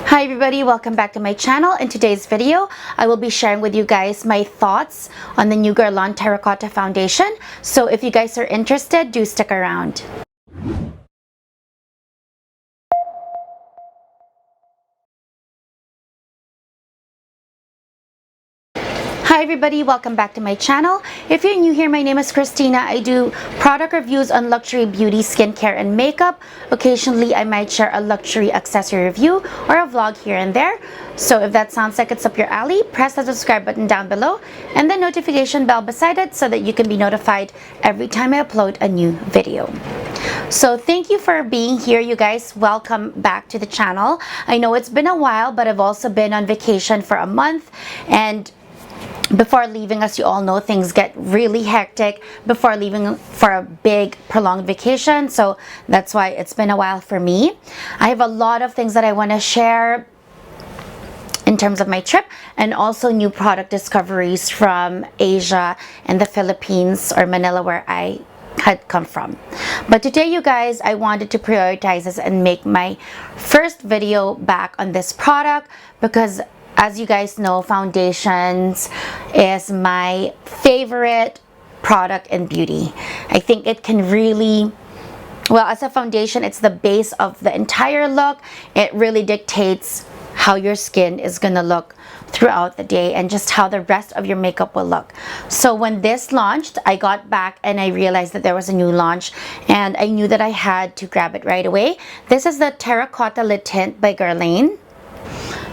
Hi everybody, welcome back to my channel. In today's video, I will be sharing with you guys my thoughts on the new Guerlain Terracotta foundation. So if you guys are interested, do stick around. Hi everybody, welcome back to my channel. If you're new here, my name is Christina. I do product reviews on luxury beauty, skincare, and makeup. Occasionally, I might share a luxury accessory review or a vlog here and there. So if that sounds like it's up your alley, press the subscribe button down below and the notification bell beside it so that you can be notified every time I upload a new video. So thank you for being here, you guys. Welcome back to the channel. I know it's been a while, but I've also been on vacation for a month, and before leaving, as you all know, things get really hectic before leaving for a big prolonged vacation. So that's why it's been a while for me. I have a lot of things that I want to share in terms of my trip, and also new product discoveries from Asia and the Philippines, or Manila, where I had come from. But today, you guys, I wanted to prioritize this and make my first video back on this product because, as you guys know, foundations is my favorite product in beauty. I think it can really, well, as a foundation, it's the base of the entire look. It really dictates how your skin is gonna look throughout the day and just how the rest of your makeup will look. So when this launched, I got back and I realized that there was a new launch, and I knew that I had to grab it right away. This is the Terracotta Lip Tint by Guerlain.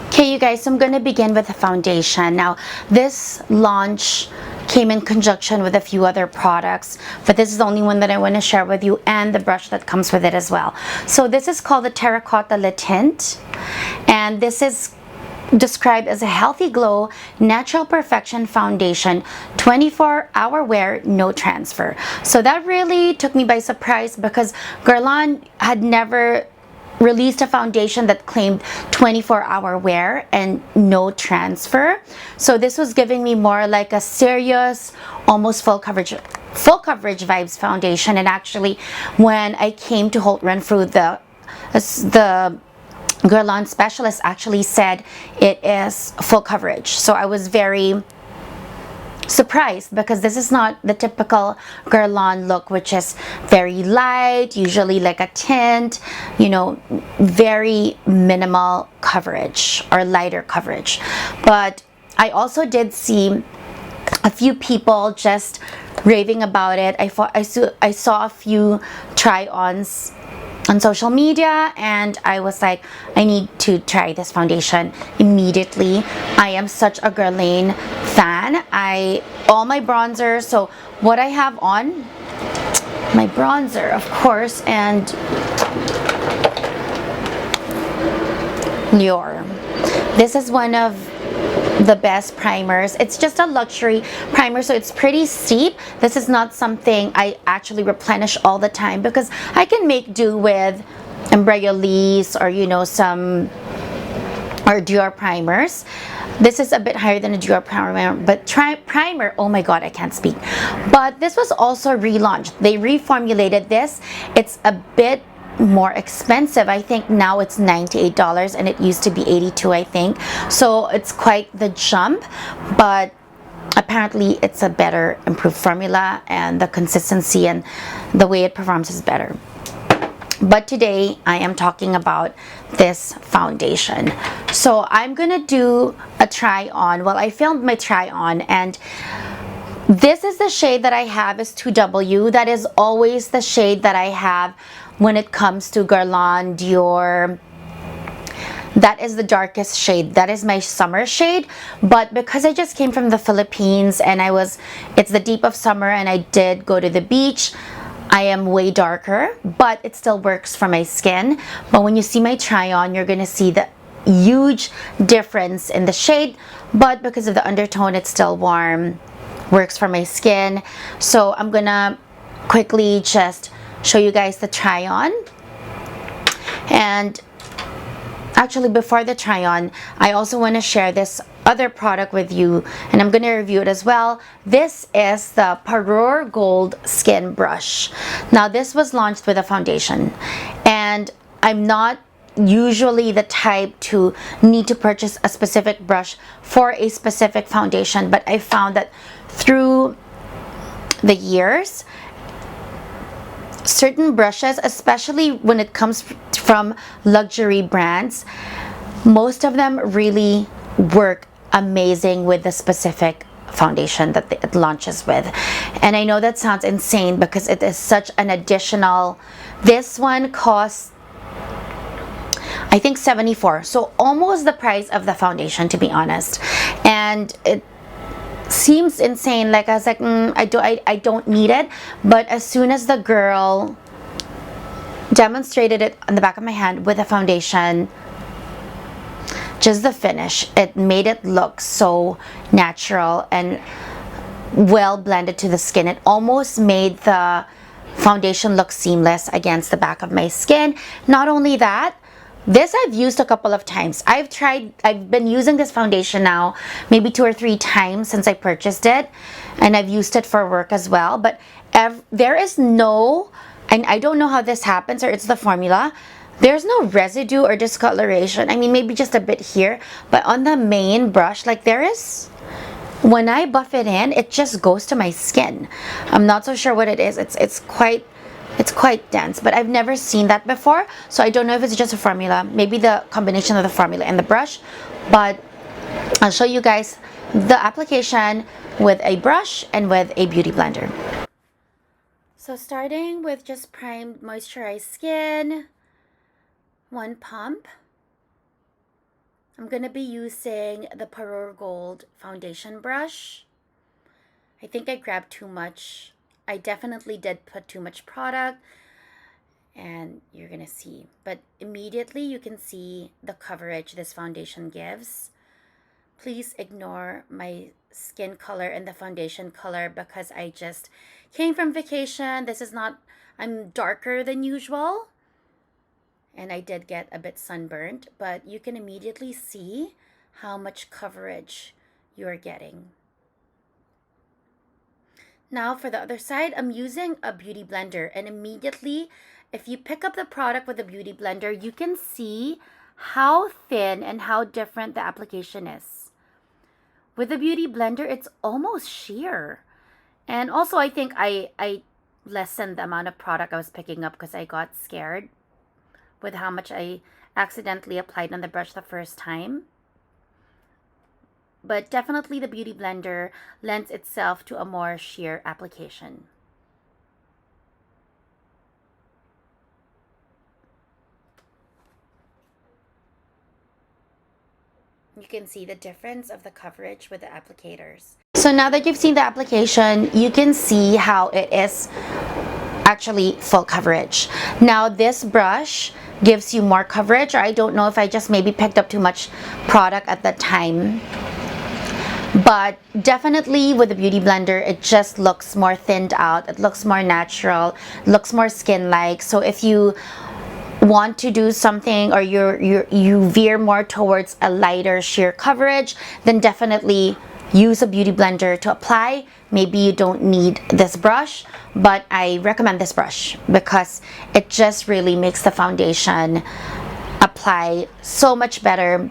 Okay, you guys, so I'm going to begin with the foundation. Now, this launch came in conjunction with a few other products, but this is the only one that I want to share with you, and the brush that comes with it as well. So this is called the Terracotta Lip Tint, and this is described as a healthy glow, natural perfection foundation, 24-hour wear, no transfer. So that really took me by surprise because Guerlain had never released a foundation that claimed 24-hour wear and no transfer. So this was giving me more like a serious, almost full coverage vibes foundation. And actually, when I came to Holt Renfrew, the Guerlain specialist actually said it is full coverage. So I was very surprised because this is not the typical Guerlain look, which is very light, usually like a tint, you know, very minimal coverage or lighter coverage. But I also did see a few people just raving about it. I saw a few try-ons on social media, and I was like, I need to try this foundation immediately. I am such a Guerlain fan. All my bronzer, so what I have on, my bronzer, of course, and Lior. This is one of the best primers. It's just a luxury primer, so it's pretty steep. This is not something I actually replenish all the time because I can make do with Embryolisse or, you know, some or Dior primers. This is a bit higher than a Dior primer, but primer, oh my god, I can't speak. But this was also relaunched. They reformulated this. It's a bit more expensive. I think now it's $98 and it used to be $82, I think. So it's quite the jump, but apparently it's a better improved formula, and the consistency and the way it performs is better. But today I am talking about this foundation. So I'm gonna do a try on. Well, I filmed my try on, and this is the shade that I have, is 2W. That is always the shade that I have when it comes to Guerlain, Dior. That is the darkest shade. That is my summer shade. But because I just came from the Philippines and it's the deep of summer and I did go to the beach, I am way darker, but it still works for my skin. But when you see my try on, you're gonna see the huge difference in the shade, but because of the undertone, it's still warm, works for my skin. So I'm gonna quickly just show you guys the try on. And actually, before the try on, I also want to share this other product with you, and I'm going to review it as well. This is the Parure Gold Skin Brush. Now, this was launched with a foundation, and I'm not usually the type to need to purchase a specific brush for a specific foundation, but I found that through the years, certain brushes, especially when it comes from luxury brands, most of them really work amazing with the specific foundation that it launches with. And I know that sounds insane because it is such an additional, this one costs I think $74, so almost the price of the foundation, to be honest. And it seems insane. Like I was like, I don't need it. But as soon as the girl demonstrated it on the back of my hand with a foundation, just the finish, it made it look so natural and well blended to the skin. It almost made the foundation look seamless against the back of my skin. Not only that, this I've used a couple of times. I've been using this foundation now maybe 2 or 3 times since I purchased it, and I've used it for work as well. But there is no, and I don't know how this happens, or it's the formula, there's no residue or discoloration. I mean, maybe just a bit here, but on the main brush, like there is, when I buff it in, it just goes to my skin. I'm not so sure what it is. It's quite dense, but I've never seen that before, so I don't know if it's just a formula, maybe the combination of the formula and the brush. But I'll show you guys the application with a brush and with a beauty blender. So starting with just primed moisturized skin, 1 pump. I'm gonna be using the Parure Gold foundation brush. I think I grabbed too much. I definitely did put too much product, and you're gonna see. But immediately you can see the coverage this foundation gives. Please ignore my skin color and the foundation color because I just came from vacation. This is not, I'm darker than usual, and I did get a bit sunburned, but you can immediately see how much coverage you're getting. Now for the other side, I'm using a beauty blender, and immediately if you pick up the product with a beauty blender, you can see how thin and how different the application is. With the beauty blender, it's almost sheer. And also I think I lessened the amount of product I was picking up because I got scared with how much I accidentally applied on the brush the first time. But definitely the beauty blender lends itself to a more sheer application. You can see the difference of the coverage with the applicators. So now that you've seen the application, you can see how it is actually full coverage. Now this brush gives you more coverage, or I don't know if I just maybe picked up too much product at that time. But definitely with the beauty blender, it just looks more thinned out. It looks more natural, looks more skin-like. So if you want to do something, or you veer more towards a lighter sheer coverage, then definitely use a beauty blender to apply. Maybe you don't need this brush, but I recommend this brush because it just really makes the foundation apply so much better.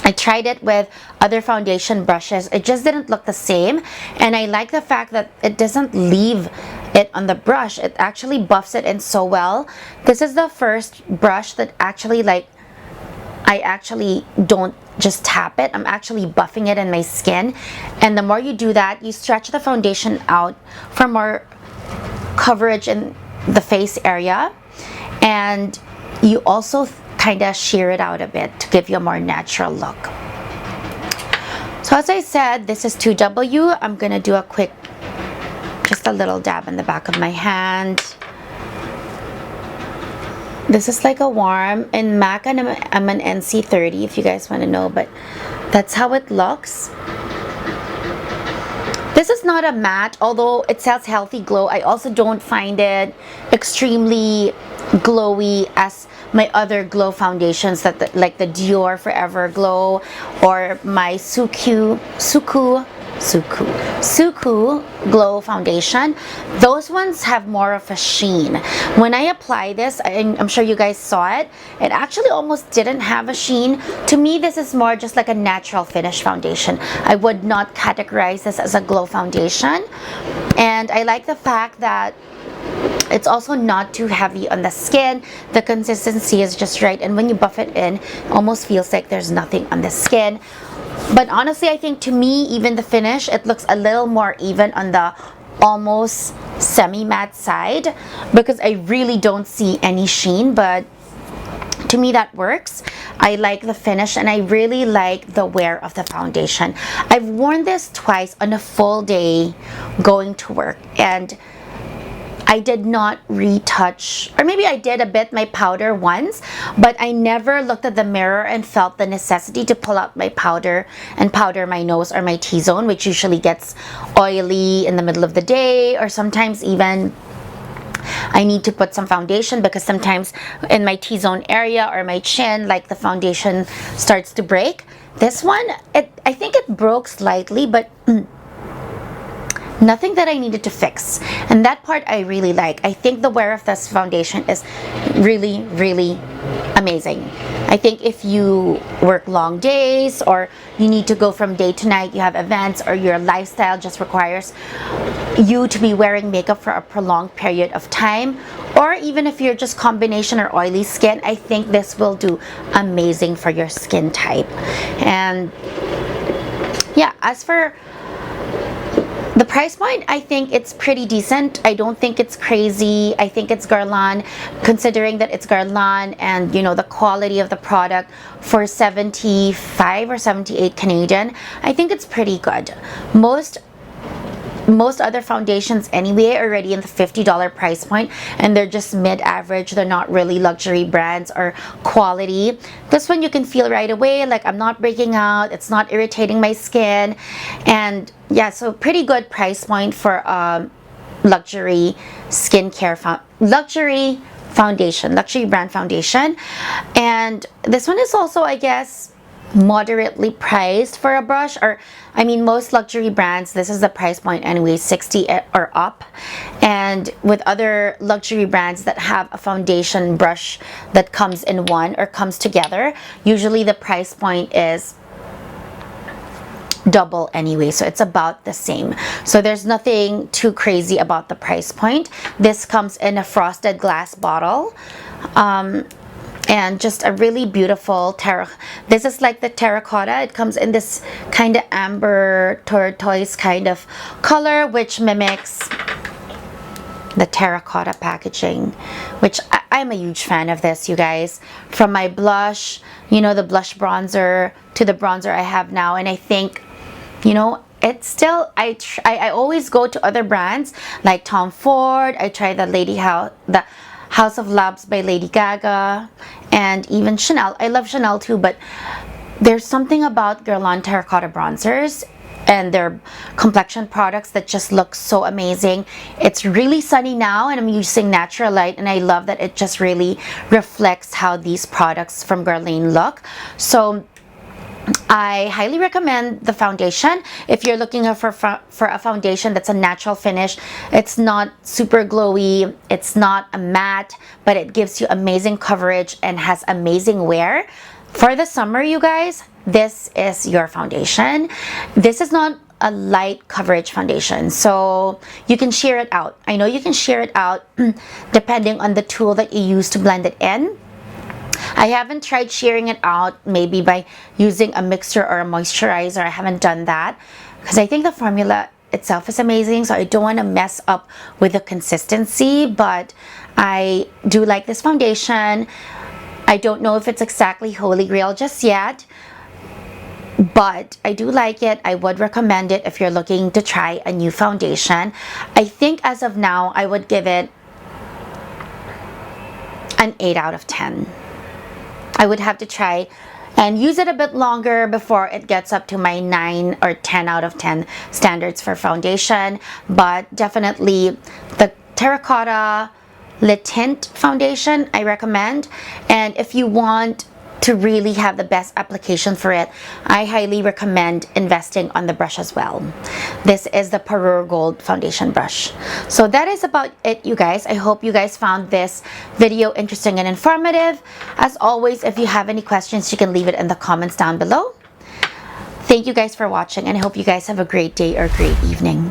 I tried it with other foundation brushes. It just didn't look the same, and I like the fact that it doesn't leave it on the brush. It actually buffs it in so well. This is the first brush that actually, like, I actually don't just tap it. I'm actually buffing it in my skin, and the more you do that, you stretch the foundation out for more coverage in the face area, and you also kind of shear it out a bit to give you a more natural look. So as I said, this is 2W. I'm gonna do a quick, just a little dab in the back of my hand. This is like a warm, in MAC and I'm an NC30 if you guys want to know, but that's how it looks. This is not a matte, although it says Healthy Glow. I also don't find it extremely glowy as my other glow foundations, like the Dior Forever Glow or my Suku Suku Glow Foundation. Those ones have more of a sheen. When I apply this, I'm sure you guys saw it, it actually almost didn't have a sheen. To me, this is more just like a natural finish foundation. I would not categorize this as a glow foundation. And I like the fact that it's also not too heavy on the skin. The consistency is just right, and when you buff it in, it almost feels like there's nothing on the skin. But honestly, I think to me, even the finish, it looks a little more even on the almost semi-matte side, because I really don't see any sheen, but to me that works. I like the finish, and I really like the wear of the foundation. I've worn this twice on a full day going to work, and I did not retouch, or maybe I did a bit, my powder once, but I never looked at the mirror and felt the necessity to pull out my powder and powder my nose or my T-zone, which usually gets oily in the middle of the day, or sometimes even I need to put some foundation because sometimes in my T-zone area or my chin, like the foundation starts to break. This one, I think it broke slightly, but nothing that I needed to fix, and that part I really like. I think the wear of this foundation is really, really amazing. I think if you work long days, or you need to go from day to night, you have events, or your lifestyle just requires you to be wearing makeup for a prolonged period of time, or even if you're just combination or oily skin, I think this will do amazing for your skin type. And yeah, as for the price point, I think it's pretty decent. I don't think it's crazy. I think it's Guerlain, considering that it's Guerlain and, you know, the quality of the product for 75 or 78 Canadian. I think it's pretty good. Most other foundations anyway are already in the $50 price point, and they're just mid-average. They're not really luxury brands or quality. This one you can feel right away, like I'm not breaking out, it's not irritating my skin, and yeah, so pretty good price point for luxury skincare luxury brand foundation. And this one is also, I guess, moderately priced for a brush, or I mean, most luxury brands, this is the price point anyway, 60 or up. And with other luxury brands that have a foundation brush that comes in one or comes together, usually the price point is double anyway, so it's about the same. So there's nothing too crazy about the price point. This comes in a frosted glass bottle, and just a really beautiful this is like the terracotta. It comes in this kind of amber tortoise kind of color, which mimics the terracotta packaging, which I'm a huge fan of this, you guys. From my blush, you know, the blush bronzer, to the bronzer I have now, and I think, you know, it's still, I always go to other brands like Tom Ford. I try the House of Labs by Lady Gaga, and even Chanel. I love Chanel too, but there's something about Guerlain terracotta bronzers and their complexion products that just look so amazing. It's really sunny now, and I'm using natural light, and I love that it just really reflects how these products from Guerlain look. So I highly recommend the foundation if you're looking for a foundation that's a natural finish. It's not super glowy, it's not a matte, but it gives you amazing coverage and has amazing wear. For the summer, you guys, this is your foundation. This is not a light coverage foundation, so you can sheer it out. I know you can sheer it out depending on the tool that you use to blend it in. I haven't tried shearing it out maybe by using a mixer or a moisturizer. I haven't done that because I think the formula itself is amazing, so I don't want to mess up with the consistency, but I do like this foundation. I don't know if it's exactly holy grail just yet, but I do like it. I would recommend it if you're looking to try a new foundation. I think as of now, I would give it an 8 out of 10. I would have to try and use it a bit longer before it gets up to my 9 or 10 out of 10 standards for foundation, but definitely the Terracotta Le Tint foundation I recommend. And if you want to really have the best application for it, I highly recommend investing on the brush as well. This is the Parure Gold Foundation Brush. So that is about it, you guys. I hope you guys found this video interesting and informative. As always, if you have any questions, you can leave it in the comments down below. Thank you guys for watching, and I hope you guys have a great day or great evening.